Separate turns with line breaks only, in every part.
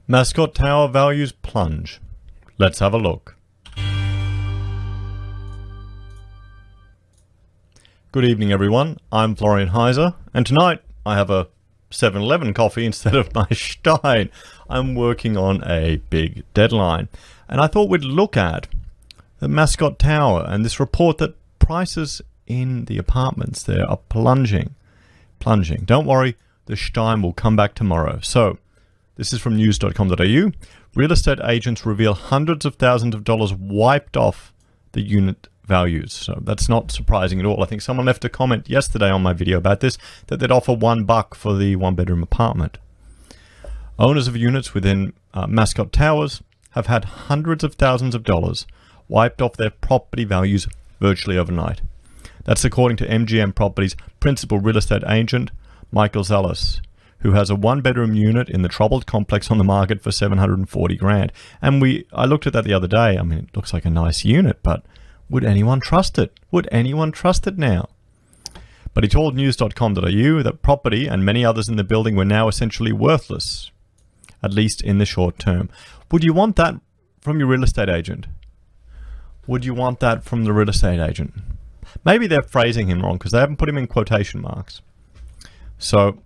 Mascot Tower values plunge. Let's have a look. Good evening, everyone. I'm Florian Heiser, and tonight I have a 7-Eleven coffee instead of my Stein. I'm working on a big deadline, and I thought we'd look at the Mascot Tower and this report that prices in the apartments there are plunging. Don't worry, the Stein will come back tomorrow. So, this is from news.com.au. Real estate agents reveal hundreds of thousands of dollars wiped off the unit values. So that's not surprising at all. I think someone left a comment yesterday on my video about this, that they'd offer $1 for the one-bedroom apartment. Owners of units within Mascot Towers have had hundreds of thousands of dollars wiped off their property values virtually overnight. That's according to MGM Properties principal real estate agent, Michael Zellis, who has a one-bedroom unit in the troubled complex on the market for $740,000. And I looked at that the other day. I mean, it looks like a nice unit, but would anyone trust it? Would anyone trust it now? But he told news.com.au that property and many others in the building were now essentially worthless, at least in the short term. Would you want that from your real estate agent? Would you want that from the real estate agent? Maybe they're phrasing him wrong because they haven't put him in quotation marks. So,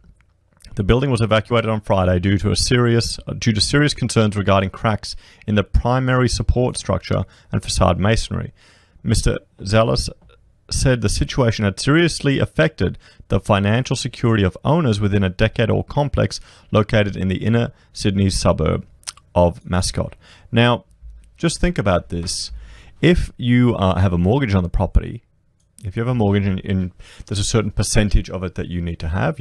the building was evacuated on Friday due to serious concerns regarding cracks in the primary support structure and facade masonry. Mr. Zellis said the situation had seriously affected the financial security of owners within a decade-old complex located in the inner Sydney suburb of Mascot. Now, just think about this. If you have a mortgage on the property, if you have a mortgage and there's a certain percentage of it that you need to have,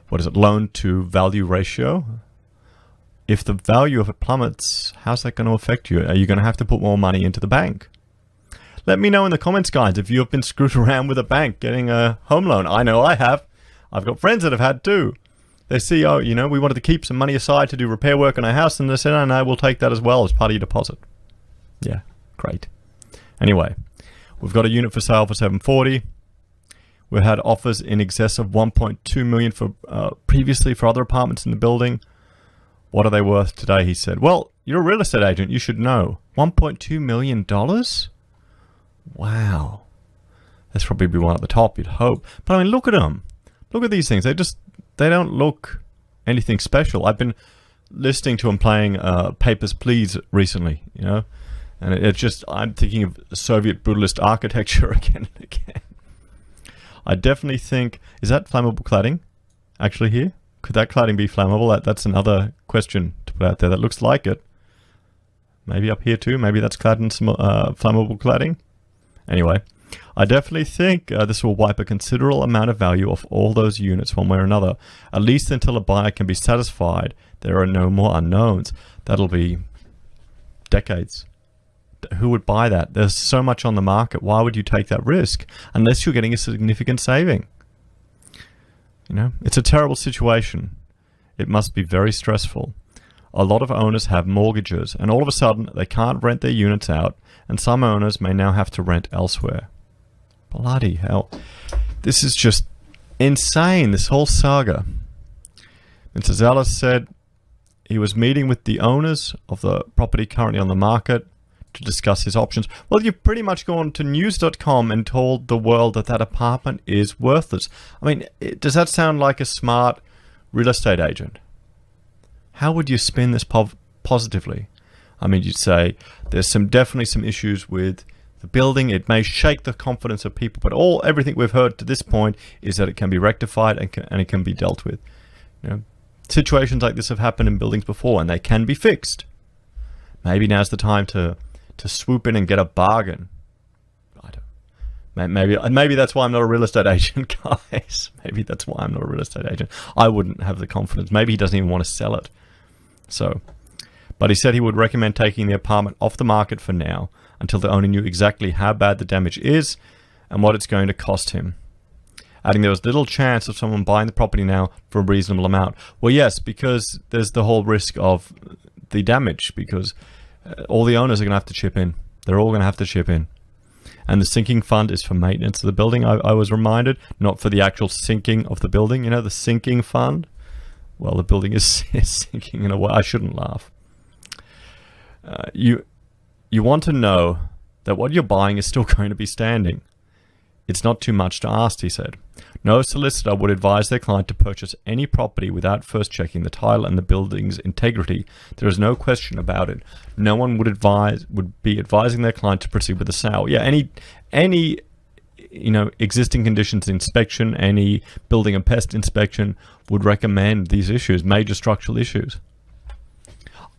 what is it, loan to value ratio? If the value of it plummets, how's that going to affect you? Are you going to have to put more money into the bank? Let me know in the comments, guys, if you have been screwed around with a bank getting a home loan. I know I have. I've got friends that have had too. They see, we wanted to keep some money aside to do repair work on our house, and they said, no, we'll take that as well as part of your deposit. Yeah, great. Anyway, we've got a unit for sale for $740,000. We had offers in excess of $1.2 million for previously for other apartments in the building. What are they worth today? He said. Well, you're a real estate agent. You should know. $1.2 million? Wow. That's probably be one at the top, you'd hope. But I mean, look at them. Look at these things. They don't look anything special. I've been listening to them playing Papers, Please recently, and it's just, I'm thinking of Soviet brutalist architecture again and again. I definitely think, is that flammable cladding actually here? Could that cladding be flammable? That's another question to put out there. That looks like it. Maybe up here too. Maybe that's flammable cladding. Anyway, I definitely think this will wipe a considerable amount of value off all those units one way or another, at least until a buyer can be satisfied there are no more unknowns. That'll be decades. Who would buy that? There's so much on the market. Why would you take that risk unless you're getting a significant saving? It's a terrible situation. It must be very stressful. A lot of owners have mortgages, and all of a sudden they can't rent their units out, and some owners may now have to rent elsewhere. Bloody hell. This is just insane, this whole saga. Mr. Zellis said he was meeting with the owners of the property currently on the market to discuss his options. Well, you've pretty much gone to news.com and told the world that apartment is worthless. I mean, does that sound like a smart real estate agent? How would you spin this positively? I mean, you'd say there's definitely some issues with the building. It may shake the confidence of people, but everything we've heard to this point is that it can be rectified and it can be dealt with. Situations like this have happened in buildings before, and they can be fixed. Maybe now's the time to swoop in and get a bargain. Maybe that's why I'm not a real estate agent, guys. Maybe that's why I'm not a real estate agent. I wouldn't have the confidence. Maybe he doesn't even want to sell it. But he said he would recommend taking the apartment off the market for now until the owner knew exactly how bad the damage is and what it's going to cost him. Adding there was little chance of someone buying the property now for a reasonable amount. Well, yes, because there's the whole risk of the damage, because all the owners are going to have to chip in. They're all going to have to chip in. And the sinking fund is for maintenance of the building, I was reminded, not for the actual sinking of the building. The sinking fund. Well, the building is sinking in a way. I shouldn't laugh. You want to know that what you're buying is still going to be standing. It's not too much to ask, he said. No solicitor would advise their client to purchase any property without first checking the title and the building's integrity. There is no question about it. No one would be advising their client to proceed with the sale. Yeah, any existing conditions inspection, any building and pest inspection would recommend these issues, major structural issues.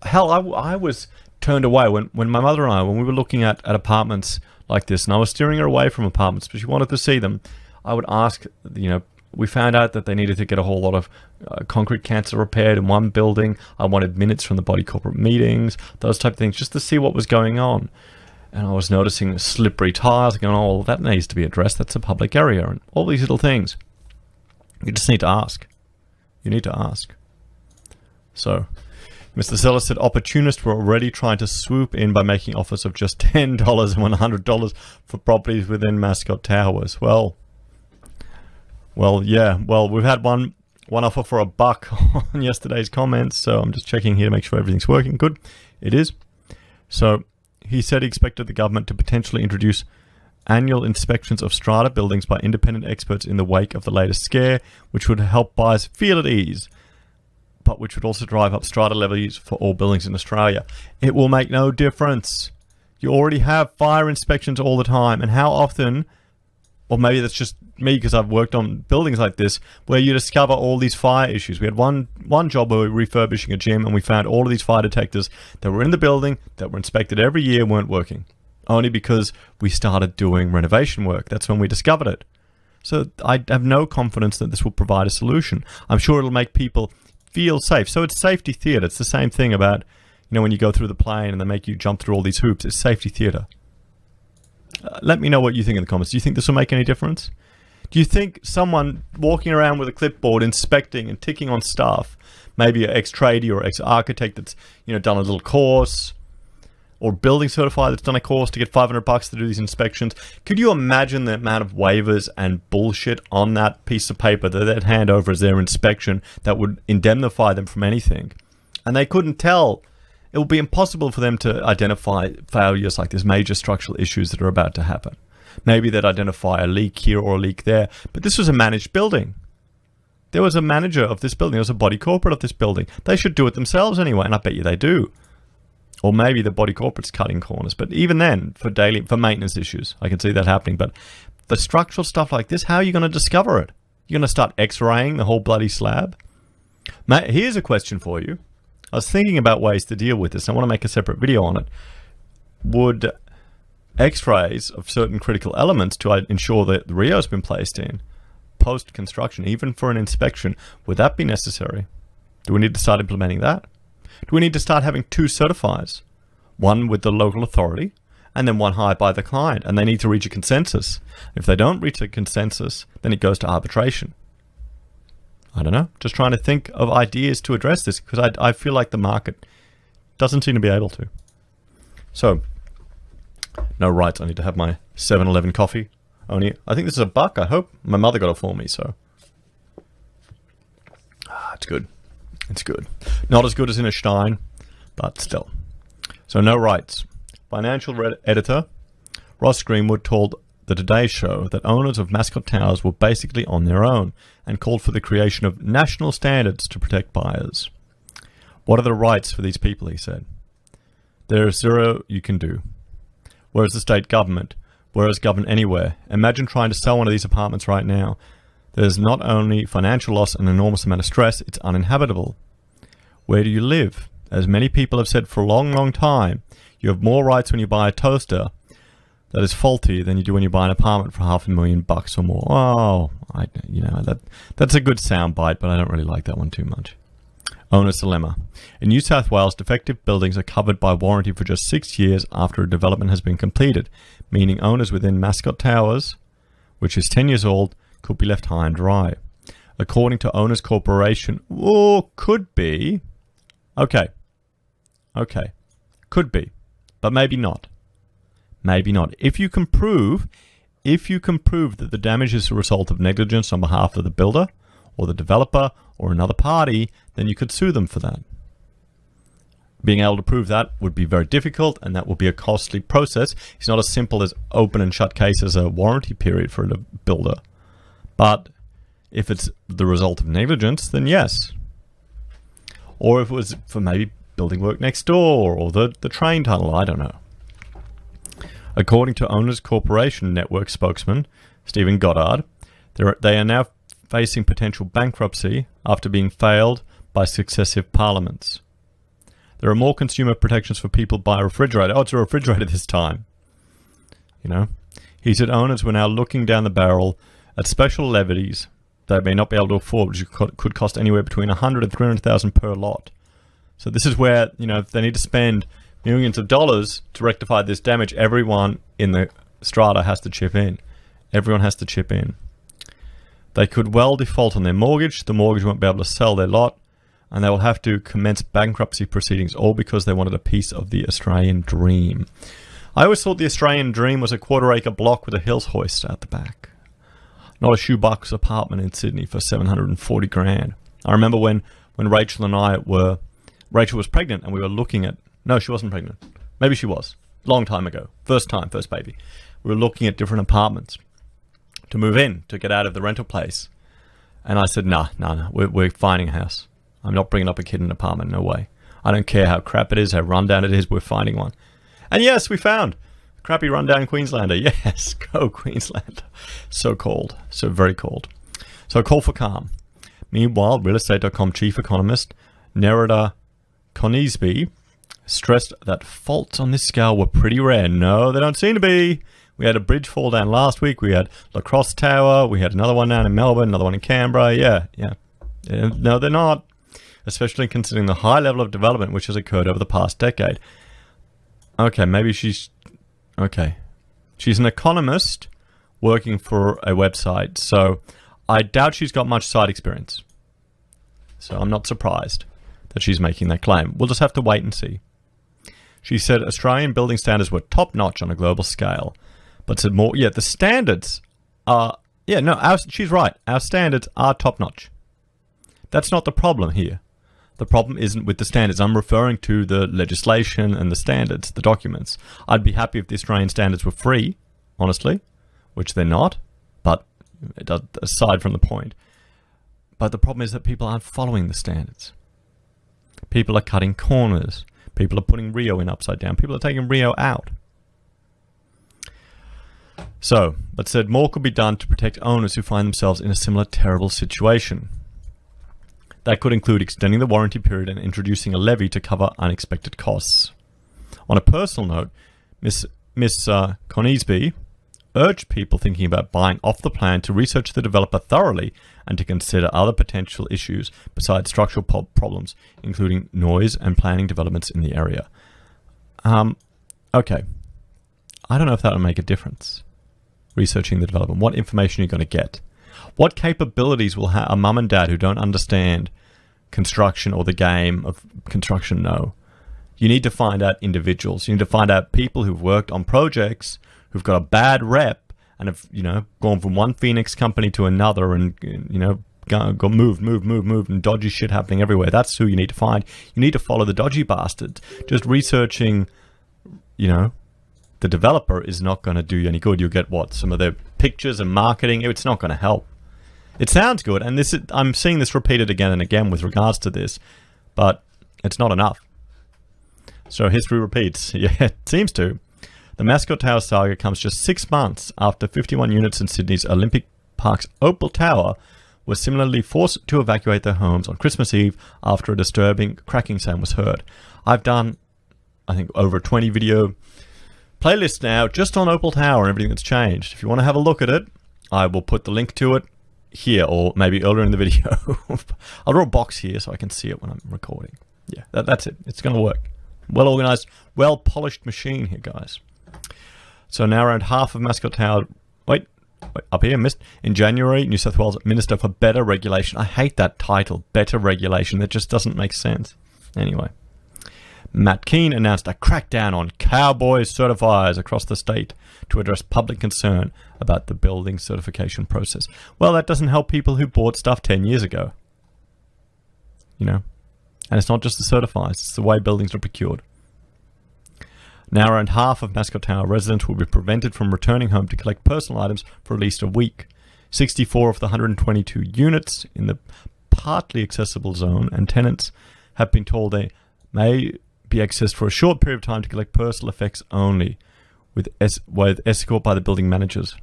Hell, I was turned away when my mother and I, when we were looking at apartments like this, and I was steering her away from apartments, but she wanted to see them. I would ask, we found out that they needed to get a whole lot of concrete cancer repaired in one building. I wanted minutes from the body corporate meetings, those type of things, just to see what was going on. And I was noticing slippery tiles, going, oh, well, that needs to be addressed. That's a public area, and all these little things. You just need to ask. You need to ask. So, Mr. Seller said opportunists were already trying to swoop in by making offers of just $10 and $100 for properties within Mascot Towers. Well, yeah. Well, we've had one offer for $1 on yesterday's comments, so I'm just checking here to make sure everything's working. Good. It is. So, he said he expected the government to potentially introduce annual inspections of strata buildings by independent experts in the wake of the latest scare, which would help buyers feel at ease, but which would also drive up strata levies for all buildings in Australia. It will make no difference. You already have fire inspections all the time, and how often, or maybe that's just me because I've worked on buildings like this, where you discover all these fire issues. We had one job where we were refurbishing a gym, and we found all of these fire detectors that were in the building, that were inspected every year, weren't working. Only because we started doing renovation work. That's when we discovered it. So I have no confidence that this will provide a solution. I'm sure it'll make people feel safe. So it's safety theatre. It's the same thing about, when you go through the plane and they make you jump through all these hoops. It's safety theatre. Let me know what you think in the comments. Do you think this will make any difference? Do you think someone walking around with a clipboard inspecting and ticking on stuff, maybe an ex-tradie or ex-architect that's done a little course, or building certified that's done a course to get $500 to do these inspections, could you imagine the amount of waivers and bullshit on that piece of paper that they'd hand over as their inspection that would indemnify them from anything? And they couldn't tell. It would be impossible for them to identify failures like this, major structural issues that are about to happen. Maybe they'd identify a leak here or a leak there, but this was a managed building. There was a manager of this building. There was a body corporate of this building. They should do it themselves anyway, and I bet you they do. Or maybe the body corporate's cutting corners. But even then, for maintenance issues, I can see that happening. But the structural stuff like this, how are you going to discover it? You're going to start x-raying the whole bloody slab? Here's a question for you. I was thinking about ways to deal with this. I want to make a separate video on it. Would x-rays of certain critical elements to ensure that the Rio's been placed in post-construction, even for an inspection, would that be necessary? Do we need to start implementing that? Do we need to start having 2 certifiers? One with the local authority, and then one hired by the client, and they need to reach a consensus. If they don't reach a consensus, then it goes to arbitration. I don't know. Just trying to think of ideas to address this, because I feel like the market doesn't seem to be able to. So, no rights. I need to have my 7-Eleven coffee. I think this is $1. I hope my mother got it for me, so. It's good. It's good. Not as good as in a Stein, but still. So no rights. Financial editor Ross Greenwood told the Today Show that owners of Mascot Towers were basically on their own and called for the creation of national standards to protect buyers. What are the rights for these people, he said. There is zero you can do. Where is the state government? Where is government anywhere? Imagine trying to sell one of these apartments right now. There's not only financial loss and an enormous amount of stress, it's uninhabitable. Where do you live? As many people have said for a long, long time, you have more rights when you buy a toaster that is faulty than you do when you buy an apartment for $500,000 or more. Oh, that's a good soundbite, but I don't really like that one too much. Owner's dilemma. In New South Wales, defective buildings are covered by warranty for just 6 years after a development has been completed, meaning owners within Mascot Towers, which is 10 years old, could be left high and dry. According to Owners Corporation, could be. Okay. Could be, but maybe not. Maybe not. If you can prove that the damage is a result of negligence on behalf of the builder or the developer or another party, then you could sue them for that. Being able to prove that would be very difficult, and that would be a costly process. It's not as simple as open and shut case as a warranty period for a builder. But if it's the result of negligence, then yes. Or if it was for maybe building work next door or the train tunnel, I don't know. According to Owners Corporation Network spokesman Stephen Goddard, they are now facing potential bankruptcy after being failed by successive parliaments. There are more consumer protections for people buy a refrigerator. Oh, it's a refrigerator this time. You know, he said owners were now looking down the barrel at special levies they may not be able to afford, which could cost anywhere between $100,000 and $300,000 per lot. So this is where, you know, if they need to spend millions of dollars to rectify this damage, everyone in the strata has to chip in. Everyone has to chip in. They could well default on their mortgage. The mortgage won't be able to sell their lot, and they will have to commence bankruptcy proceedings, all because they wanted a piece of the Australian dream. I always thought the Australian dream was a quarter-acre block with a hills hoist at the back. Not a shoebox apartment in Sydney for $740,000. I remember when Rachel and I were... Rachel was pregnant and we were looking at... No, she wasn't pregnant. Maybe she was. Long time ago. First baby. We were looking at different apartments to move in, to get out of the rental place. And I said, no, we're finding a house. I'm not bringing up a kid in an apartment, no way. I don't care how crap it is, how rundown it is, we're finding one. And yes, we found a crappy rundown Queenslander. Yes, go Queenslander. So cold, so very cold. So a call for calm. Meanwhile, realestate.com chief economist Nerida Conisbee stressed that faults on this scale were pretty rare. No, they don't seem to be. We had a bridge fall down last week. We had Mascot Tower. We had another one down in Melbourne, another one in Canberra. Yeah. No, they're not. Especially considering the high level of development which has occurred over the past decade. Okay, maybe she's... Okay. She's an economist working for a website, so I doubt she's got much site experience. So I'm not surprised that she's making that claim. We'll just have to wait and see. She said Australian building standards were top-notch on a global scale, but said more... Yeah, the standards are... Yeah, no, she's right. Our standards are top-notch. That's not the problem here. The problem isn't with the standards. I'm referring to the legislation and the standards, the documents. I'd be happy if the Australian standards were free, honestly, which they're not, but aside from the point. But the problem is that people aren't following the standards. People are cutting corners. People are putting Rio in upside down. People are taking Rio out. So, but said more could be done to protect owners who find themselves in a similar terrible situation. That could include extending the warranty period and introducing a levy to cover unexpected costs. On a personal note, Miss Conisbee urged people thinking about buying off the plan to research the developer thoroughly and to consider other potential issues besides structural problems, including noise and planning developments in the area. Okay. I don't know if that would make a difference. Researching the development. What information are you going to get? What capabilities will a mum and dad who don't understand construction or the game of construction know? You need to find out individuals. You need to find out people who've worked on projects, who've got a bad rep, and have, you know, gone from one Phoenix company to another and, you know, moved, and dodgy shit happening everywhere. That's who you need to find. You need to follow the dodgy bastards. Just researching, you know, the developer is not going to do you any good. You'll get what? Some of their pictures and marketing. It's not going to help. It sounds good, and I'm seeing this repeated again and again with regards to this, but it's not enough. So history repeats. Yeah, it seems to. The Mascot Towers saga comes just 6 months after 51 units in Sydney's Olympic Park's Opal Tower were similarly forced to evacuate their homes on Christmas Eve after a disturbing cracking sound was heard. I've done, I think, over a 20 video playlist now just on Opal Tower and everything that's changed. If you want to have a look at it, I will put the link to it here or maybe earlier in the video. I'll draw a box here so I can see it when I'm recording. Yeah, that's it. It's going to work. Well organized, well polished machine here, guys. So now around half of Mascot Tower... Wait, up here, in January, New South Wales Minister for Better Regulation. I hate that title, Better Regulation. That just doesn't make sense. Anyway. Matt Keane announced a crackdown on cowboy certifiers across the state to address public concern about the building certification process. Well, that doesn't help people who bought stuff 10 years ago. You know? And it's not just the certifiers, it's the way buildings are procured. Now around half of Mascot Tower residents will be prevented from returning home to collect personal items for at least a week. 64 of the 122 units in the partly accessible zone and tenants have been told they may be accessed for a short period of time to collect personal effects only, with escort by the building managers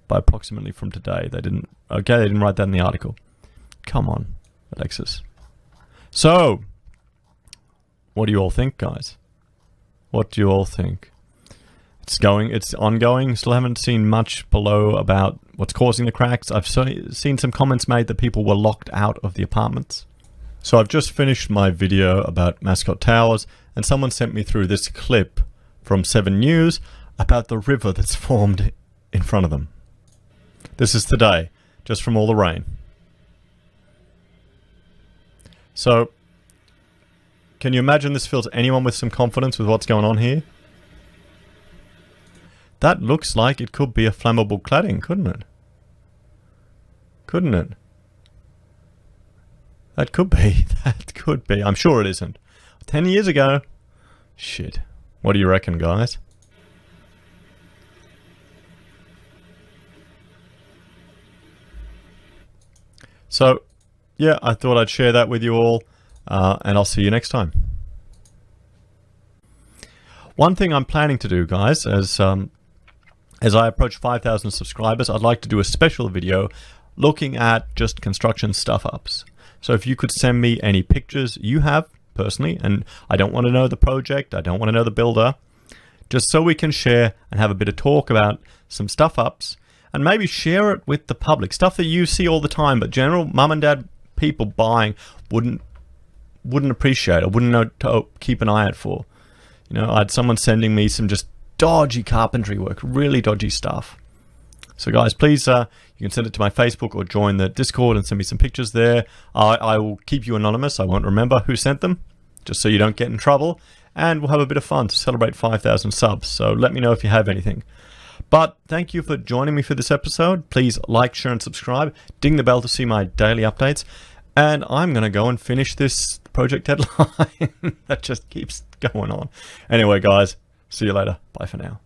by approximately from today. They didn't write that in the article. Come on, Alexis. So, what do you all think, guys? What do you all think? It's ongoing. Still haven't seen much below about what's causing the cracks. I've seen some comments made that people were locked out of the apartments. So I've just finished my video about Mascot Towers, and someone sent me through this clip from 7 News about the river that's formed in front of them. This is today, just from all the rain. So, can you imagine this fills anyone with some confidence with what's going on here? That looks like it could be a flammable cladding, couldn't it? Couldn't it? That could be. That could be. I'm sure it isn't. 10 years ago. Shit. What do you reckon, guys? So, yeah, I thought I'd share that with you all, and I'll see you next time. One thing I'm planning to do, guys, as I approach 5,000 subscribers, I'd like to do a special video looking at just construction stuff-ups. So if you could send me any pictures you have, personally, and I don't want to know the project, I don't want to know the builder, just so we can share and have a bit of talk about some stuff-ups, and maybe share it with the public. Stuff that you see all the time, but general mum and dad people buying wouldn't appreciate or wouldn't know to keep an eye out for. You know, I had someone sending me some just dodgy carpentry work, really dodgy stuff. So guys, please, you can send it to my Facebook or join the Discord and send me some pictures there. I will keep you anonymous. I won't remember who sent them, just so you don't get in trouble. And we'll have a bit of fun to celebrate 5,000 subs. So let me know if you have anything. But thank you for joining me for this episode. Please like, share, and subscribe. Ding the bell to see my daily updates. And I'm going to go and finish this project deadline that just keeps going on. Anyway, guys, see you later. Bye for now.